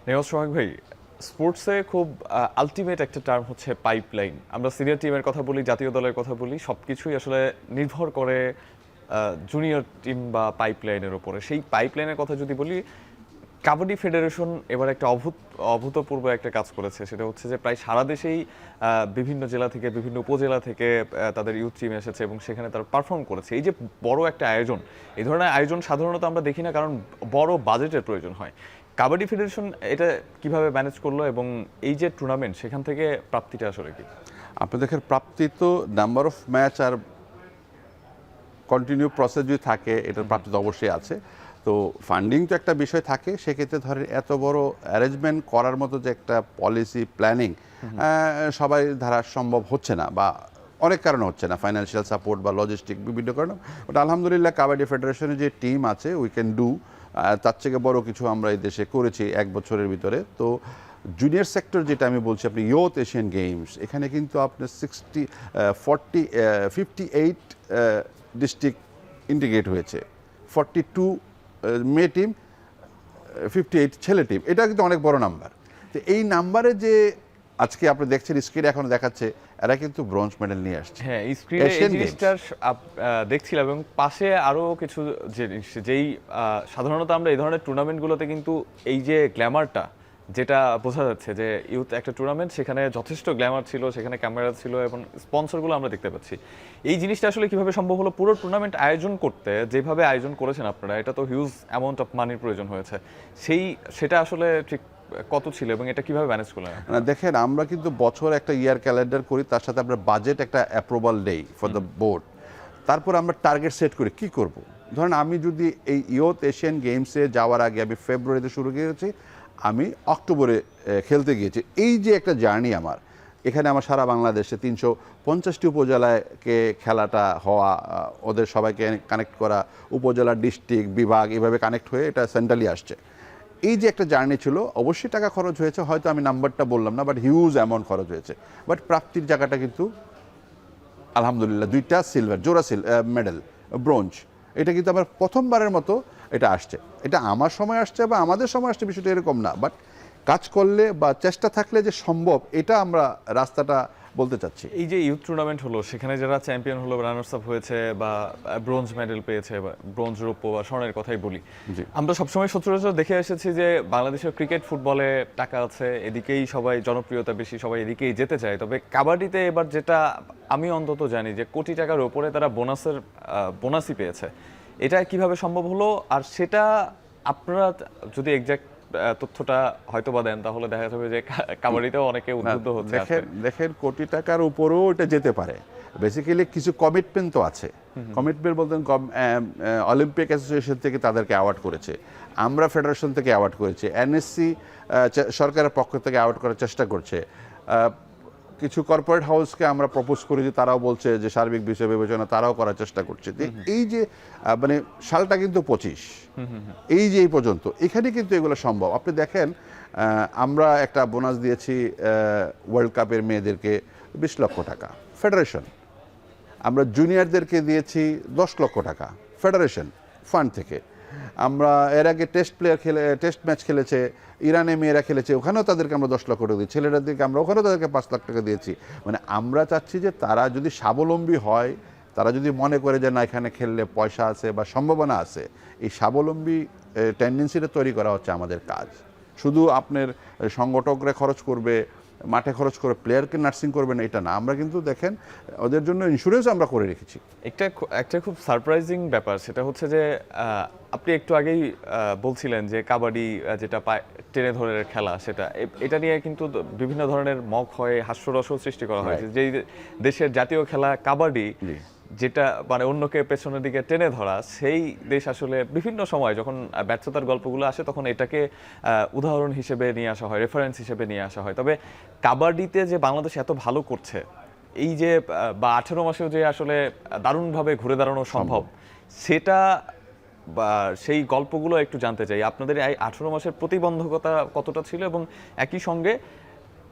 নেওয়াজ সোহাগ ভাই, স্পোর্টসে খুব আলটিমেট একটা টার্ম হচ্ছে পাইপলাইন। আমরা সিনিয়র টিমের কথা বলি, জাতীয় দলের কথা বলি, সব কিছুই আসলে নির্ভর করে জুনিয়র টিম বা পাইপলাইনের উপরে। সেই পাইপলাইনের কথা যদি বলি, কাবাডি ফেডারেশন এবার একটা অভূতপূর্ব একটা কাজ করেছে। সেটা হচ্ছে যে প্রায় সারা দেশেই বিভিন্ন জেলা থেকে, বিভিন্ন উপজেলা থেকে তাদের ইউথ টিম এসেছে এবং সেখানে তারা পারফর্ম করেছে। এই যে বড় একটা আয়োজন, এই ধরনের আয়োজন সাধারণত আমরা দেখি না, কারণ বড় বাজেটের প্রয়োজন হয়। কাবাডি ফেডারেশন এটা কিভাবে ম্যানেজ করলো এবং এই যে টুর্নামেন্ট, সেখান থেকে প্রাপ্তিটা আসলে কি? আপনি দেখেন প্রাপ্তি তো নাম্বার অফ ম্যাচ আর কন্টিনিউ প্রসেস যদি থাকে, এটার প্রাপ্তি তো অবশ্যই আছে। তো ফান্ডিং তো একটা বিষয় থাকে, সেক্ষেত্রে ধরেন এত বড় অ্যারেঞ্জমেন্ট করার মতো যে একটা পলিসি প্ল্যানিং সবাই ধারা সম্ভব হচ্ছে না, বা অনেক কারণে হচ্ছে না, ফাইন্যান্সিয়াল সাপোর্ট বা লজিস্টিক বিভিন্ন কারণে। বাট আলহামদুলিল্লাহ কাবাডি ফেডারেশনের যে টিম আছে, উই ক্যান ডু, তার থেকে বড় কিছু আমরা এই দেশে করেছি এক বছরের ভিতরে। তো জুনিয়র সেক্টর যেটা আমি বলছি, আপনি ইয়ুথ এশিয়ান গেমস, এখানে কিন্তু আপনার 58 ডিস্ট্রিক্ট ইন্টিগ্রেট হয়েছে, 42 মেয়ে টিম, 58 ছেলে টিম, এটা কিন্তু অনেক বড় নাম্বার। তো এই নাম্বারে যে আজকে আপনি দেখছেন স্ক্রিনে এখন দেখাচ্ছে, এরা কিন্তু ব্রোঞ্জ মেডেল নিয়ে আসছে। হ্যাঁ, এই স্ক্রিনে এই জিনিসটা দেখছিলাম এবং পাশে আরো কিছু জিনিস, যেই সাধারণত আমরা এই ধরনের টুর্নামেন্টগুলোতে কিন্তু এই যে গ্ল্যামারটা যেটা বোঝা যাচ্ছে যে ইউথ একটা টুর্নামেন্ট, সেখানে যথেষ্ট গ্ল্যামার ছিল, সেখানে ক্যামেরা ছিল এবং স্পন্সরগুলো আমরা দেখতে পাচ্ছি। এই জিনিসটা আসলে কিভাবে সম্ভব হলো? পুরো টুর্নামেন্ট আয়োজন করতে যেভাবে আয়োজন করেছেন আপনারা, এটা তো হিউজ অ্যামাউন্ট অফ মানির প্রয়োজন হয়েছে। সেটা আসলে ঠিক কত ছিল এবং এটা কিভাবে ম্যানেজ করলেন? দেখেন, আমরা কিন্তু বছর একটা ইয়ার ক্যালেন্ডার করি, তার সাথে আমরা বাজেট একটা অ্যাপ্রুভাল দেই ফর দ্য বোর্ড। তারপর আমরা টার্গেট সেট করি কি করব। ধরেন আমি যদি এই ইয়ুথ এশিয়ান গেমসে যাওয়ার আগে, আমি ফেব্রুয়ারিতে শুরু করেছি, আমি অক্টোবরে খেলতে গিয়েছি। এই যে একটা জার্নি আমার, এখানে আমার সারা বাংলাদেশে 350টি উপজেলাকে খেলাটা হওয়া, ওদের সবাইকে কানেক্ট করা, উপজেলা, ডিস্ট্রিক্ট, বিভাগ, এভাবে কানেক্ট হয়ে এটা সেন্ট্রালি আসছে। এই যে একটা জার্নি ছিল, অবশ্যই টাকা খরচ হয়েছে, হয়তো আমি নাম্বারটা বললাম না, বাট হিউজ অ্যামাউন্ট খরচ হয়েছে। বাট প্রাপ্তির জায়গাটা কিন্তু আলহামদুলিল্লাহ, 2টা সিলভার, জোড়া মেডেল, ব্রোঞ্জ, এটা কিন্তু আমার প্রথমবারের মতো এটা আসছে। এটা আমার সময় আসছে বা আমাদের সময় আসছে, বিষয়টা এরকম না, বাট কাজ করলে বা চেষ্টা থাকলে যে সম্ভব, এটা আমরা রাস্তাটা বলতে চাচ্ছি। এই যে ইউথ টুর্নামেন্ট হলো, সেখানে যারা চ্যাম্পিয়ন হলো, রানার্স আপ হয়েছে বা ব্রোঞ্জ মেডেল পেয়েছে, বা ব্রোঞ্জ, রৌপ্য বা স্বর্ণের কথাই বলি, আমরা সবসময় সচরাচর দেখে এসেছি যে বাংলাদেশের ক্রিকেট, ফুটবলে টাকা আছে, এদিকেই সবাই জনপ্রিয়তা বেশি, সবাই এদিকেই যেতে চায়। তবে কাবাডিতে এবার যেটা আমি অন্তত জানি, যে কোটি টাকার ওপরে তারা বোনাসই পেয়েছে। এটা কিভাবে সম্ভব হলো? আর সেটা আপনারা যদি এক্সাক্ট তথ্যটা হয়তো বা দেন, তাহলে দেখা যাবে যে কাবাডিতেও অনেকে উদ্বুদ্ধ হচ্ছে। দেখেন কোটি টাকার উপরেও এটা যেতে পারে। বেসিক্যালি কিছু কমিটমেন্ট তো আছে। কমিটমেন্ট বলতে অলিম্পিক অ্যাসোসিয়েশন থেকে তাদেরকে অ্যাওয়ার্ড করেছে, আমরা ফেডারেশন থেকে অ্যাওয়ার্ড করেছি, এনএসসি সরকারের পক্ষ থেকে অ্যাওয়ার্ড করার চেষ্টা করছে, কিছু কর্পোরেট হাউসকে আমরা প্রপোজ করেছি, তারাও বলছে যে সার্বিক বিষয় বিবেচনা তারাও করার চেষ্টা করছে। এই যে মানে সালটা কিন্তু 25, এই যে এই পর্যন্ত এখানে কিন্তু এগুলো সম্ভব। আপনি দেখেন, আমরা একটা বোনাস দিয়েছি ওয়ার্ল্ড কাপের মেয়েদেরকে 20 লক্ষ টাকা ফেডারেশন, আমরা জুনিয়রদেরকে দিয়েছি 10 লক্ষ টাকা ফেডারেশন ফান্ড থেকে। আমরা এর আগে টেস্ট ম্যাচ খেলেছে, ইরানে মেয়েরা খেলেছে, ওখানেও তাদেরকে আমরা 10 লক্ষ টাকা দিই, ছেলেদেরকে আমরা ওখানেও তাদেরকে 5 লাখ টাকা দিয়েছি। মানে আমরা চাচ্ছি যে তারা যদি স্বাবলম্বী হয়, তারা যদি মনে করে যে না এখানে খেললে পয়সা আছে বা সম্ভাবনা আছে, এই স্বাবলম্বী টেন্ডেন্সিটা তৈরি করা হচ্ছে আমাদের কাজ। শুধু আপনার সংগঠকরা খরচ করবে, মাঠে খরচ করে প্লেয়ারকে নার্সিং করবে না, এটা না। আমরা কিন্তু দেখেন ওদের জন্য ইন্স্যুরেন্স আমরা করে রেখেছি। একটা খুব সারপ্রাইজিং ব্যাপার, সেটা হচ্ছে যে আপনি একটু আগেই বলছিলেন যে কাবাডি যেটা টেনে ধরে খেলা, এটা নিয়ে কিন্তু বিভিন্ন ধরনের মক হয়, হাস্যরসও সৃষ্টি করা হয়েছে। যে দেশের জাতীয় খেলা কাবাডি, যেটা মানে অন্যকে পেছনের দিকে টেনে ধরা, সেই দেশ আসলে বিভিন্ন সময় যখন ব্যর্থতার গল্পগুলো আসে, তখন এটাকে উদাহরণ হিসেবে নিয়ে আসা হয়, রেফারেন্স হিসেবে নিয়ে আসা হয়। তবে কাবাডিতে যে বাংলাদেশ এত ভালো করছে, এই যে বা 18 মাসেও যে আসলে দারুণভাবে ঘুরে দাঁড়ানো সম্ভব, সেটা বা সেই গল্পগুলো একটু জানতে চাই। আপনাদের এই 18 মাসের প্রতিবন্ধকতা কতটা ছিল, এবং একই সঙ্গে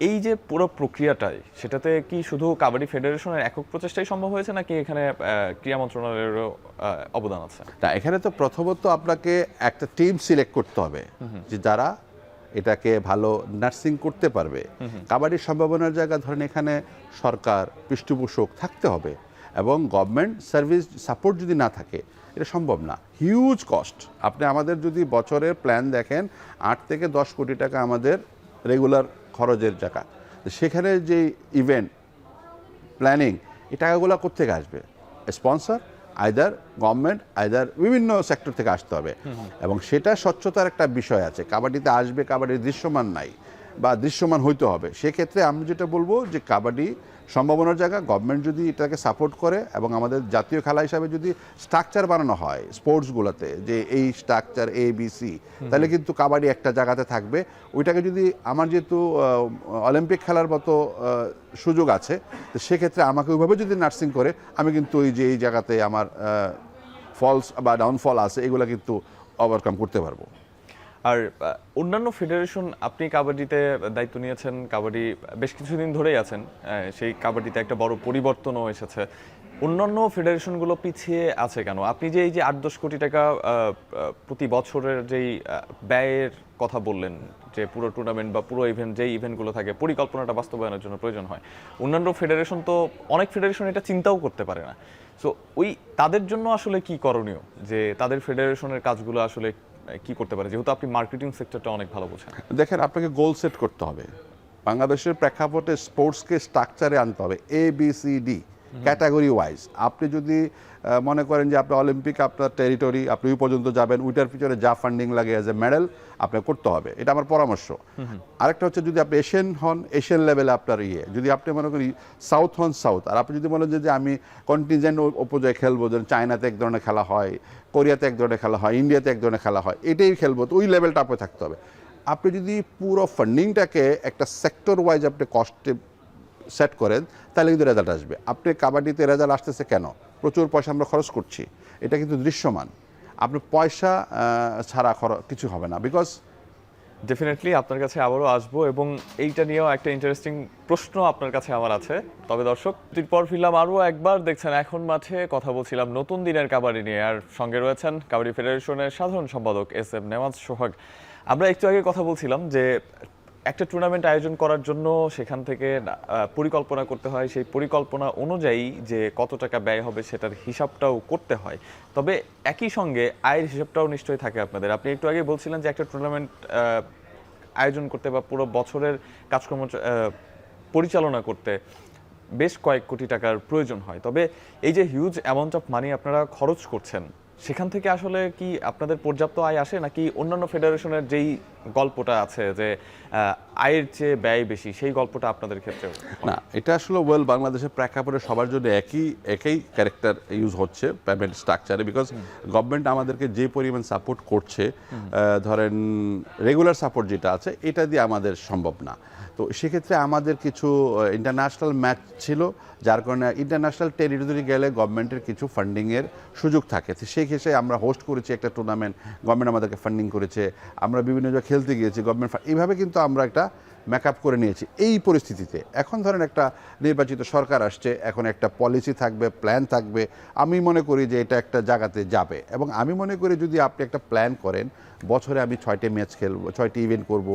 এই যে পুরো প্রক্রিয়াটাই, সেটাতে কি শুধু কাবাডি ফেডারেশনের একক প্রচেষ্টাই সম্ভব হয়েছে, নাকি এখানে ক্রীড়া মন্ত্রণালয়েরও অবদান আছে? তা এখানে তো প্রথমত আপনাকে একটা টিম সিলেক্ট করতে হবে, যে যারা এটাকে ভালো নার্সিং করতে পারবে। কাবাডির সম্ভাবনার জায়গা ধরেন এখানে সরকার পৃষ্ঠপোষক থাকতে হবে এবং গভর্নমেন্ট সার্ভিস সাপোর্ট যদি না থাকে এটা সম্ভব না। Huge cost. আপনি আমাদের যদি বছরের প্ল্যান দেখেন 8 থেকে 10 কোটি টাকা আমাদের রেগুলার খরচের টাকা, সেখানে যে ইভেন্ট প্ল্যানিং এই টাকাগুলো কোত্থেকে আসবে? স্পন্সর আইদার গভর্নমেন্ট আইদার বিভিন্ন সেক্টর থেকে আসতে হবে এবং সেটা স্বচ্ছতার একটা বিষয় আছে। কাবাডিতে আসবে, কাবাডির দৃশ্যমান নাই বা দৃশ্যমান হইতে হবে। সেক্ষেত্রে আমি যেটা বলবো যে কাবাডি সম্ভাবনার জায়গা, গভর্নমেন্ট যদি এটাকে সাপোর্ট করে এবং আমাদের জাতীয় খেলা হিসাবে যদি স্ট্রাকচার বানানো হয় স্পোর্টসগুলোতে, যে এই স্ট্রাকচার ABC, তাহলে কিন্তু কাবাডি একটা জায়গাতে থাকবে। ওইটাকে যদি আমার যেহেতু অলিম্পিক খেলার মতো সুযোগ আছে, তো সেক্ষেত্রে আমাকে ওইভাবে যদি নার্সিং করে আমি কিন্তু ওই যে এই জায়গাতে আমার ফলস বা ডাউনফল আছে এগুলো কিন্তু ওভারকাম করতে পারবো। আর অন্যান্য ফেডারেশন, আপনি কাবাডিতে দায়িত্ব নিয়েছেন, কাবাডি বেশ কিছুদিন ধরেই আছেন, সেই কাবাডিতে একটা বড় পরিবর্তনও এসেছে। অন্যান্য ফেডারেশনগুলো পিছিয়ে আছে কেন? আপনি যে এই যে 8-10 কোটি টাকা প্রতি বছরের যেই ব্যয়ের কথা বললেন, যে পুরো টুর্নামেন্ট বা পুরো ইভেন্ট, যেই ইভেন্টগুলো থাকে পরিকল্পনাটা বাস্তবায়নের জন্য প্রয়োজন হয়, অন্যান্য ফেডারেশন তো অনেক ফেডারেশন এটা চিন্তাও করতে পারে না। সো ওই তাদের জন্য আসলে কি করণীয়, যে তাদের ফেডারেশনের কাজগুলো আসলে কি করতে পারে, যেহেতু আপনি মার্কেটিং সেক্টরটা অনেক ভালো বোঝেন? দেখেন, আপনাকে গোল সেট করতে হবে। বাংলাদেশের প্রেক্ষাপটে স্পোর্টসকে স্ট্রাকচারে আনতে হবে, ABCD ক্যাটাগরি ওয়াইজ। আপনি যদি মনে করেন যে আপনি অলিম্পিক আপনার টেরিটরি, আপনি ওই পর্যন্ত যাবেন, ওইটার পিছনে যা ফান্ডিং লাগে অ্যাজ এ মেডেল আপনাকে করতে হবে, এটা আমার পরামর্শ। আরেকটা হচ্ছে যদি আপনি এশিয়ান হন, এশিয়ান লেভেলে আপনার যদি আপনি মনে করি সাউথ হন সাউথ, আর আপনি যদি মনে যে আমি কন্টিনজেন্ট উপজায় খেলবো, যেমন চায়নাতে এক ধরনের খেলা হয়, কোরিয়াতে এক ধরনের খেলা হয়, ইন্ডিয়াতে এক ধরনের খেলা হয়, এটাই খেলবো, তো ওই লেভেলটা আপনার থাকতে হবে। আপনি যদি পুরো ফান্ডিংটাকে একটা সেক্টর ওয়াইজ আপনি কস্টে সেট করেন, তাহলে কিন্তু রেজাল্ট আসবে। আপনি কাবাডিতে রেজাল্ট আসতেছে কেন? প্রচুর পয়সা আমরা খরচ করছি, এটা কিন্তু দৃশ্যমান। আপনি পয়সা ছাড়া কিছু হবে না, বিকজ ডেফিনেটলি আপনার কাছে আবারও আসবো এবং এইটা নিয়েও একটা ইন্টারেস্টিং প্রশ্ন আপনার কাছে আমার আছে। তবে দর্শক, পর ফিরলাম আরও একবার, দেখছেন এখন মাঠে, কথা বলছিলাম নতুন দিনের কাবাডি নিয়ে, আর সঙ্গে রয়েছেন কাবাডি ফেডারেশনের সাধারণ সম্পাদক SM নেওয়াজ সোহাগ। আমরা একটু আগে কথা বলছিলাম যে একটা টুর্নামেন্ট আয়োজন করার জন্য সেখান থেকে পরিকল্পনা করতে হয়, সেই পরিকল্পনা অনুযায়ী যে কত টাকা ব্যয় হবে সেটার হিসাবটাও করতে হয়। তবে একই সঙ্গে আয়ের হিসাবটাও নিশ্চয়ই থাকে আপনাদের। আপনি একটু আগে বলছিলেন যে একটা টুর্নামেন্ট আয়োজন করতে বা পুরো বছরের কাজকর্ম পরিচালনা করতে বেশ কয়েক কোটি টাকার প্রয়োজন হয়। তবে এই যে হিউজ অ্যামাউন্ট অফ মানি আপনারা খরচ করছেন, সেখান থেকে আসলে কি আপনাদের পর্যাপ্ত আয় আসে, নাকি অন্যান্য ফেডারেশনের যেই গল্পটা আছে যে আয়ের চেয়ে ব্যয় বেশি, সেই গল্পটা আপনাদের ক্ষেত্রে? না, এটা আসলে বাংলাদেশের প্রেক্ষাপটে সবার জন্য একই ক্যারেক্টার ইউজ হচ্ছে পেমেন্ট স্ট্রাকচারে, বিকজ গভর্নমেন্ট আমাদেরকে যে পরিমাণ সাপোর্ট করছে, ধরেন রেগুলার সাপোর্ট যেটা আছে এটা দিয়ে আমাদের সম্ভব না। তো সেক্ষেত্রে আমাদের কিছু ইন্টারন্যাশনাল ম্যাচ ছিল, যার কারণে ইন্টারন্যাশনাল টেরিটরি গেলে গভর্নমেন্টের কিছু ফান্ডিংয়ের সুযোগ থাকে। তো সেই ক্ষেত্রে আমরা হোস্ট করেছি একটা টুর্নামেন্ট, গভর্নমেন্ট আমাদেরকে ফান্ডিং করেছে, আমরা বিভিন্ন জায়গায় খেলতে গিয়েছি, গভর্নমেন্ট এইভাবে কিন্তু আমরা একটা মেকআপ করে নিয়েছি। এই পরিস্থিতিতে এখন ধরেন একটা নির্বাচিত সরকার আসছে, এখন একটা পলিসি থাকবে, প্ল্যান থাকবে। আমি মনে করি যে এটা একটা জায়গাতে যাবে এবং আমি মনে করি যদি আপনি একটা প্ল্যান করেন, বছরে আমি 6টি ম্যাচ খেলবো, 6টি ইভেন্ট করব,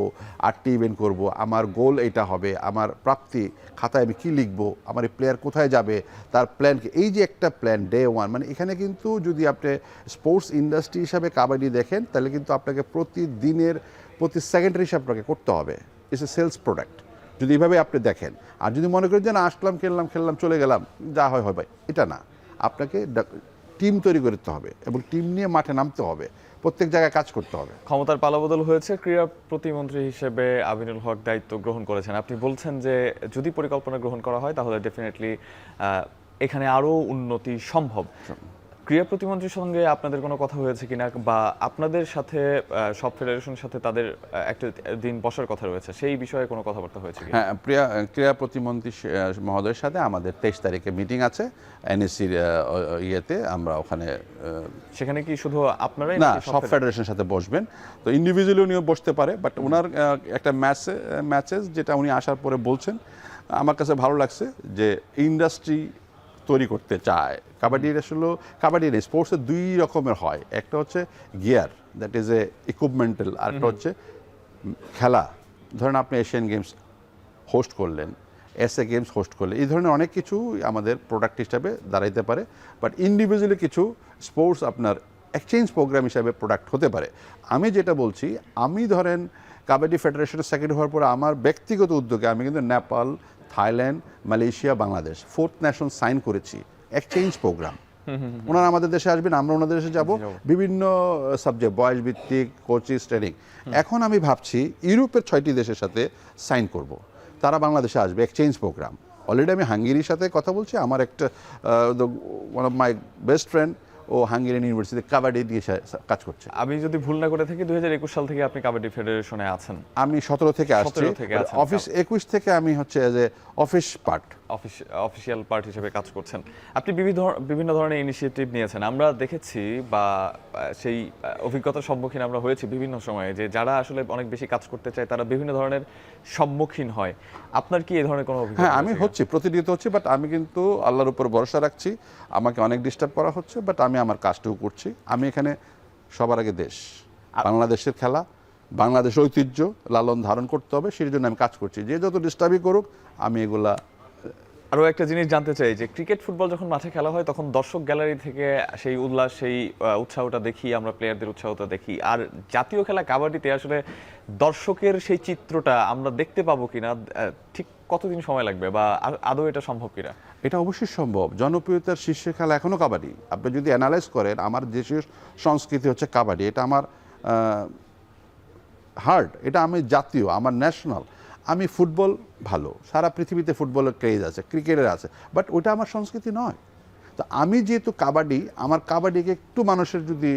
8টি ইভেন্ট করব, আমার গোল এটা হবে, আমার প্রাপ্তি খাতায় আমি কী লিখবো, আমার এই প্লেয়ার কোথায় যাবে, তার প্ল্যান কি, এই যে একটা প্ল্যান ডে ওয়ান, মানে এখানে কিন্তু যদি আপনি স্পোর্টস ইন্ডাস্ট্রি হিসাবে কাবাডি দেখেন, তাহলে কিন্তু আপনাকে প্রতিদিনের প্রতি সেকেন্ডের হিসাব আপনাকে করতে হবে। ইটস এ সেলস প্রোডাক্ট যদি এইভাবে আপনি দেখেন। আর যদি মনে করেন যে না, আসলাম খেললাম চলে গেলাম, যা হয় ভাই, এটা না। আপনাকে টিম তৈরি করতে হবে এবং টিম নিয়ে মাঠে নামতে হবে, প্রত্যেক জায়গায় কাজ করতে হবে। ক্ষমতার পালাবদল হয়েছে, ক্রীড়া প্রতিমন্ত্রী হিসেবে আমিনুল হক দায়িত্ব গ্রহণ করেছেন। আপনি বলছেন যে যদি পরিকল্পনা গ্রহণ করা হয় তাহলে ডেফিনেটলি এখানে আরও উন্নতি সম্ভব। ক্রীড়া প্রতিমন্ত্রীর সঙ্গে আপনাদের কোনো কথা হয়েছে কিনা, বা আপনাদের সাথে সব ফেডারেশনের সাথে তাদের একটা দিন বসার কথা রয়েছে, সেই বিষয়ে কোনো কথাবার্তা হয়েছে কিনা? হ্যাঁ, ক্রীড়া প্রতিমন্ত্রী মহোদয়ের সাথে আমাদের 23 তারিখে মিটিং আছে NSCর ইয়েতে, আমরা ওখানে। সেখানে কি শুধু আপনারাই না, সব ফেডারেশনের সাথে বসবেন। তো ইন্ডিভিজুয়ালি উনিও বসতে পারে, বাট ওনার একটা ম্যাচেস যেটা উনি আসার পরে বলছেন, আমার কাছে ভালো লাগছে যে ইন্ডাস্ট্রি তৈরি করতে চায়। কাবাডির আসলে কাবাডির স্পোর্টসে 2 রকমের হয়, একটা হচ্ছে গিয়ার, দ্যাট ইজ এ ইকুইপমেন্টাল, আর একটা হচ্ছে খেলা, ধরেন আপনি এশিয়ান গেমস হোস্ট করলেন, এসএ গেমস হোস্ট করলেন, এই ধরনের অনেক কিছু আমাদের প্রোডাক্ট হিসাবে দাঁড়াইতে পারে। বাট ইন্ডিভিজুয়ালি কিছু স্পোর্টস আপনার এক্সচেঞ্জ প্রোগ্রাম হিসাবে প্রোডাক্ট হতে পারে। আমি যেটা বলছি, আমি ধরেন কাবাডি ফেডারেশনের সেক্রেটারি হওয়ার পরে আমার ব্যক্তিগত উদ্যোগে আমি কিন্তু Nepal, Thailand, Malaysia, Bangladesh 4th nation sign করেছি এক্সচেঞ্জ প্রোগ্রাম। ওনারা আমাদের দেশে আসবেন, আমরা ওনাদের দেশে যাব, বিভিন্ন সাবজেক্ট, বয়স ভিত্তিক কোচিস ট্রেনিং। এখন আমি ভাবছি ইউরোপের 6টি দেশের সাথে সাইন করব, তারা বাংলাদেশে আসবে এক্সচেঞ্জ প্রোগ্রাম। অলরেডি আমি হাঙ্গেরির সাথে কথা বলছি, আমার একটা one of my best friend ও হাঙ্গেরিয়ান ইউনিভার্সিটিতে কাবাডি দিয়ে কাজ করছে। আমি যদি ভুল না করে থাকি 2021 সাল থেকে আপনি কাবাডি ফেডারেশনে আছেন। আমি 17 থেকে আসছি, 17 থেকে আছেন। অফিস 21 থেকে আমি হচ্ছে as a office part, official part হিসেবে কাজ করছেন। আপনি বিভিন্ন ধরনের ইনিশিয়েটিভ নিয়েছেন, আমরা দেখেছি বা সেই অভিজ্ঞতার সম্মুখীন আমরা হয়েছি বিভিন্ন সময়ে, যে যারা আসলে অনেক বেশি কাজ করতে চায় তারা বিভিন্ন ধরনের সম্মুখীন হয়। আপনার কি এই ধরনের কোনো অভিজ্ঞতা? হ্যাঁ, আমি হচ্ছি, প্রতিনিয়ত হচ্ছি, বাট আমি কিন্তু আল্লাহর উপর ভরসা রাখছি। আমাকে অনেক ডিস্টার্ব করা হচ্ছে, বাট আমি আমার কাজটুকু করছি। আমি এখানে সবার আগে দেশ, বাংলাদেশের খেলা, বাংলাদেশের ঐতিহ্য লালন ধারণ করতে হবে, সেই জন্য আমি কাজ করছি। যে যত ডিস্টার্বই করুক, আমি এগুলা। আরও একটা জিনিস জানতে চাই যে ক্রিকেট ফুটবল যখন মাঠে খেলা হয় তখন দর্শক গ্যালারি থেকে সেই উল্লাস, সেই উৎসাহটা দেখি আমরা, প্লেয়ারদের উৎসাহটা দেখি। আর জাতীয় খেলা কাবাডিতে আসলে দর্শকের সেই চিত্রটা আমরা দেখতে পাবো কিনা, ঠিক কতদিন সময় লাগবে বা আদৌ এটা সম্ভব কিনা? এটা অবশ্যই সম্ভব। জনপ্রিয়তার শীর্ষে খেলা এখনও কাবাডি। আপনি যদি অ্যানালাইজ করেন, আমার দেশের সংস্কৃতি হচ্ছে কাবাডি, এটা আমার হার্ড, এটা আমি জাতীয়, আমার ন্যাশনাল। আমি ফুটবল ভালো, সারা পৃথিবীতে ফুটবলের ক্রেজ আছে, ক্রিকেটের আছে, বাট ওটা আমার সংস্কৃতি নয়। তো আমি যেহেতু কাবাডি, আমার কাবাডিকে একটু মানুষের যদি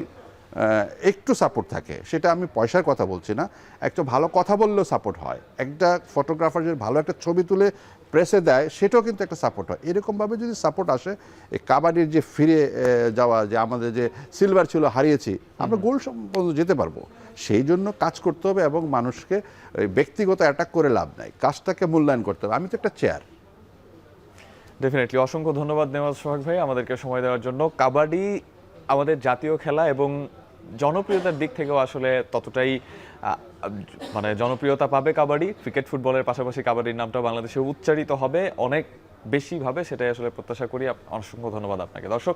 একটু সাপোর্ট থাকে, সেটা আমি পয়সার কথা বলছি না, একটা ভালো কথা বললেও সাপোর্ট হয়, একটা ফটোগ্রাফার যদি ভালো একটা ছবি তুলে প্রেসে দেয়, সেটাও কিন্তু একটা সাপোর্ট হয়। এরকমভাবে যদি সাপোর্ট আসে, এই কাবাডির যে ফিরে যাওয়া, যে আমাদের যে সিলভার ছিল হারিয়েছি, আমরা গোল্ড পর্যন্ত যেতে পারবো। সেই জন্য কাজ করতে হবে এবং মানুষকে ব্যক্তিগত অ্যাটাক করে লাভ নাই, কাজটাকে মূল্যায়ন করতে হবে। আমি তো একটা চেয়ার। ডেফিনেটলি অসংখ্য ধন্যবাদ নেওয়াজ সোহাগ ভাই আমাদেরকে সময় দেওয়ার জন্য। কাবাডি আমাদের জাতীয় খেলা এবং জনপ্রিয়তার দিক থেকেও আসলে ততটাই মানে জনপ্রিয়তা পাবে কাবাডি। ক্রিকেট ফুটবলের পাশাপাশি কাবাডির নামটা বাংলাদেশে উচ্চারিত হবে অনেক বেশিভাবে, সেটাই আসলে প্রত্যাশা করি। অসংখ্য ধন্যবাদ আপনাকে। দর্শক,